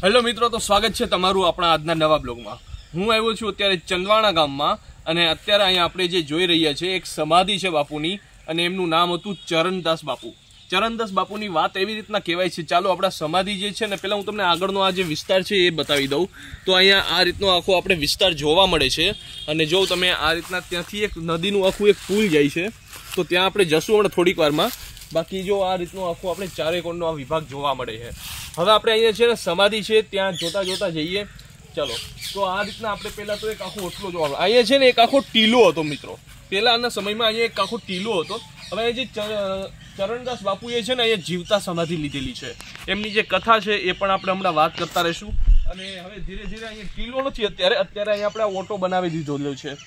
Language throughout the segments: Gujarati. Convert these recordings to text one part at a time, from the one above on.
હેલો મિત્રો, તો સ્વાગત છે તમારું આપણા આજના નવા બ્લોગમાં। હું આવ્યો છું અત્યારે ચંદવાણા ગામમાં અને અત્યારે અહીંયા આપણે જે જોઈ રહ્યા છે એક સમાધિ છે બાપુની અને એમનું નામ હતું ચરણદાસ બાપુ। ચરણદાસ બાપુની વાત એવી રીતના કહેવાય છે। ચાલો આપણા સમાધિ જે છે ને પહેલાં હું તમને આગળનો આ જે વિસ્તાર છે એ બતાવી દઉં। તો અહીંયા આ રીતનો આખો આપણે વિસ્તાર જોવા મળે છે અને જો તમે આ રીતના ત્યાંથી એક નદીનું આખું એક પુલ જાય છે તો ત્યાં આપણે જશું હમણાં થોડીક વારમાં। બાકી જો આ રીતનું આખું આપણે ચારે કોણનો આ વિભાગ જોવા મળે છે। હવે આપણે અહીંયા છે ને સમાધિ છે ત્યાં જોતા જોતા જઈએ। ચલો, તો આ રીતના આપણે પહેલાં તો એક આખો ઓટલો જોવા મળે। અહીંયા છે ને એક આખો ટીલો હતો મિત્રો, પહેલાંના સમયમાં અહીંયા એક આખો ટીલો હતો। હવે એ જે ચરણદાસ બાપુએ છે ને અહીંયા જીવતા સમાધિ લીધેલી છે, એમની જે કથા છે એ પણ આપણે હમણાં વાત કરતા રહીશું। અને હવે ધીરે ધીરે અહીંયા ટીલો નથી અત્યારે અહીંયા આપણે ઓટો બનાવી દીધો છે।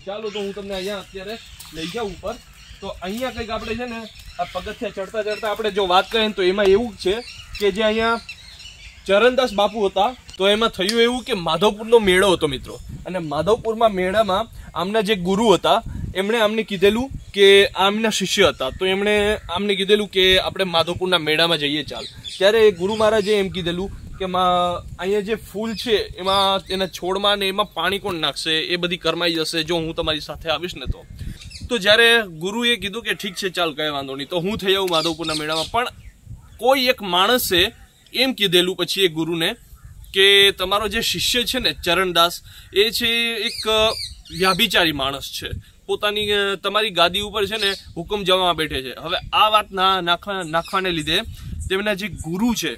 ચાલો, તો હું તમને અહીંયા અત્યારે લઈ જાઉં ઉપર। તો અહીંયા કંઈક આપણે છે ને આ પગથિયા ચડતા ચડતા આપણે જો વાત કરીએ તો એમાં એવું છે કે જે અહીંયા ચરણદાસ બાપુ હતા તો એમાં થયું એવું કે માધવપુરનો મેળો હતો મિત્રો। અને માધવપુરમાં મેળામાં આમના જે ગુરુ હતા એમણે આમને કીધેલું કે આમના શિષ્ય હતા તો એમણે આમને કીધેલું કે આપણે માધવપુરના મેળામાં જઈએ ચાલ। ત્યારે ગુરુ મહારાજે એમ કીધેલું કે અહીંયા જે ફૂલ છે એમાં એના છોડમાં ને એમાં પાણી કોણ નાખશે, એ બધી કરમાઈ જશે જો હું તમારી સાથે આવીશ ને તો જ્યારે ગુરુએ કીધું કે ઠીક છે ચાલ કંઈ વાંધો નહીં, તો હું થઈ આવું માધવપુરના મેળામાં। પણ કોઈ એક માણસે એમ કીધેલું પછી એ ગુરુને કે તમારો જે શિષ્ય છે ને ચરણદાસ એ છે એક વ્યાભિચારી માણસ છે, પોતાની તમારી ગાદી ઉપર છે ને હુકમ જવામાં બેઠે છે। હવે આ વાત નાખવાને લીધે તેમના જે ગુરુ છે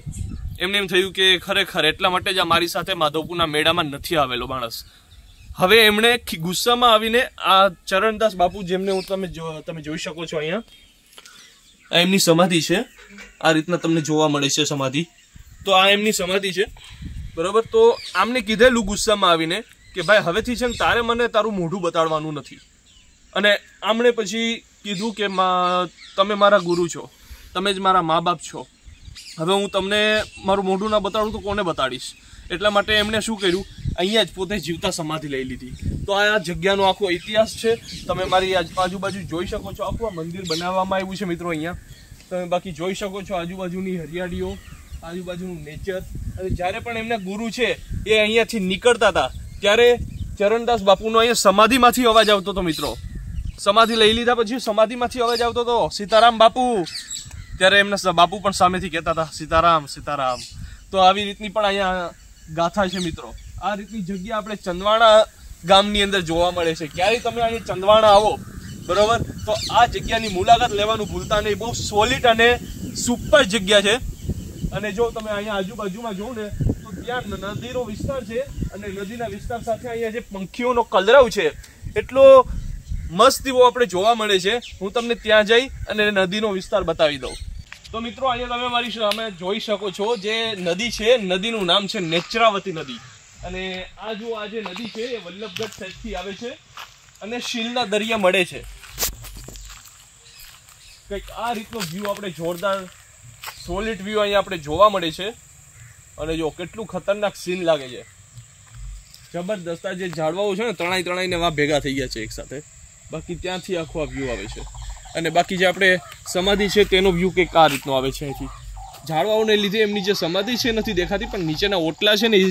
એમને એમ થયું કે ખરેખર એટલા માટે જ આ મારી સાથે માધવપુરના મેળામાં નથી આવેલો માણસ। હવે એમણે ગુસ્સામાં આવીને આ ચરણદાસ બાપુ જેમને તમે જોઈ શકો છો અહીંયા એમની સમાધિ છે, આ રીતના તમને જોવા મળે છે સમાધિ। તો આ એમની સમાધિ છે બરોબર। તો આમને કીધેલું ગુસ્સામાં આવીને કે ભાઈ હવેથી છે ને તારે મને તારું મોઢું બતાડવાનું નથી। અને આમણે પછી કીધું કે તમે મારા ગુરુ છો, તમે જ મારા મા બાપ છો, હવે હું તમને મારું મોઢું ના બતાડું તો કોને બતાડીશ? એટલા માટે એમણે શું કર્યું, અહીંયા જ પોતે જીવતા સમાધિ લઈ લીધી। તો આ જગ્યાનો આખો ઇતિહાસ છે, તમે મારી આજુબાજુ જોઈ શકો છો। આખું આ મંદિર બનાવવામાં આવ્યું છે મિત્રો અહીંયા, તમે બાકી જોઈ શકો છો આજુબાજુની હરિયાળીઓ, આજુબાજુનું નેચર। અને જ્યારે પણ એમના ગુરુ છે એ અહીંયાથી નીકળતા હતા ત્યારે ચરણદાસ બાપુનો અહીંયા સમાધિમાંથી અવાજ આવતો હતો મિત્રો। સમાધિ લઈ લીધા પછી સમાધિમાંથી અવાજ આવતો હતો સીતારામ બાપુ, ત્યારે એમના બાપુ પણ સામેથી કહેતા હતા સીતારામ સીતારામ। તો આવી રીતની પણ અહીંયા ગાથા છે મિત્રો। આ રીતની જગ્યા આપણે ચંદવાણા ગામની અંદર જોવા મળે છે। ક્યારેય તમે અહીંયા ચંદવાણા આવો બરોબર તો આ જગ્યાની મુલાકાત લેવાનું ભૂલતા નહીં, બહુ સોલિડ અને સુપર જગ્યા છે। અને જો તમે અહીંયા આજુબાજુમાં જોવો ને તો ત્યાં નદીનો વિસ્તાર છે અને નદીના વિસ્તાર સાથે અહીંયા જે પંખીઓનો કલરવ છે એટલો મસ્ત એવો આપણે જોવા મળે છે। હું તમને ત્યાં જઈ અને નદીનો વિસ્તાર બતાવી દઉં। તો મિત્રો અહીંયા તમે મારી સામે જોઈ શકો છો જે નદી છે, નદીનું નામ છે નેત્રાવતી નદી। અને આ જે નદી છે એ વલ્લભગઢ સાઈડથી આવે છે અને શીલના દરિયા મળે છે। કંઈક આ રીતનો વ્યૂ આપણે જોરદાર સોલિડ વ્યૂ અહીંયા આપણે જોવા મળે છે। અને જો કેટલું ખતરનાક સીન લાગે છે, જબરદસ્ત। આ જે ઝાડવાઓ છે ને તણાઈને વા ભેગા થઈ ગયા છે એક સાથે, બાકી ત્યાંથી આખો આ વ્યૂ આવે છે। અને બાકી જે આપણે સમાધિ છે તેનો વ્યૂ કંઈક આ રીતનો આવે છે। અહીંથી ઝાડવાઓને લીધે એમની જે સમાધિ છે નથી દેખાતી, પણ નીચેના ઓટલા છે ને એ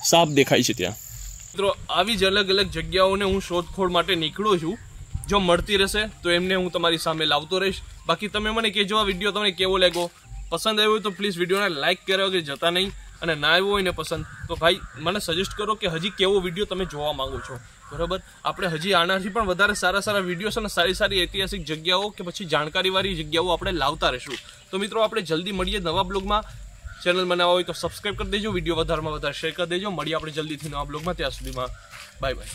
સાફ દેખાય છે ત્યાં। મિત્રો આવી જ અલગ અલગ જગ્યાઓને હું શોધખોળ માટે નીકળું છું, જો મળતી રહેશે તો એમને હું તમારી સામે લાવતો રહીશ। બાકી તમે મને કહેજો આ વિડીયો તમને કેવો લાગ્યો, પસંદ આવ્યો હોય તો પ્લીઝ વિડીયોને લાઇક કર્યા વગર જતા નહીં, અને ના આવ્યો હોય ને પસંદ તો ભાઈ મને સજેસ્ટ કરો કે હજી કેવો વિડીયો તમે જોવા માંગો છો બરાબર। આપણે હજી આનાથી પણ વધારે સારા વિડીયોસ અને સારી ઐતિહાસિક જગ્યાઓ કે પછી જાણકારીવાળી જગ્યાઓ આપણે લાવતા રહીશું। તો મિત્રો આપણે જલ્દી મળીએ નવા બ્લોગમાં। ચેનલ બનાવવા હોય તો સબસ્ક્રાઈબ કરી દેજો, વિડીયો વધારેમાં વધારે શેર કરી દેજો। મળીએ આપણે જલ્દીથી નવા બ્લોગમાં, ત્યાં સુધીમાં બાય બાય।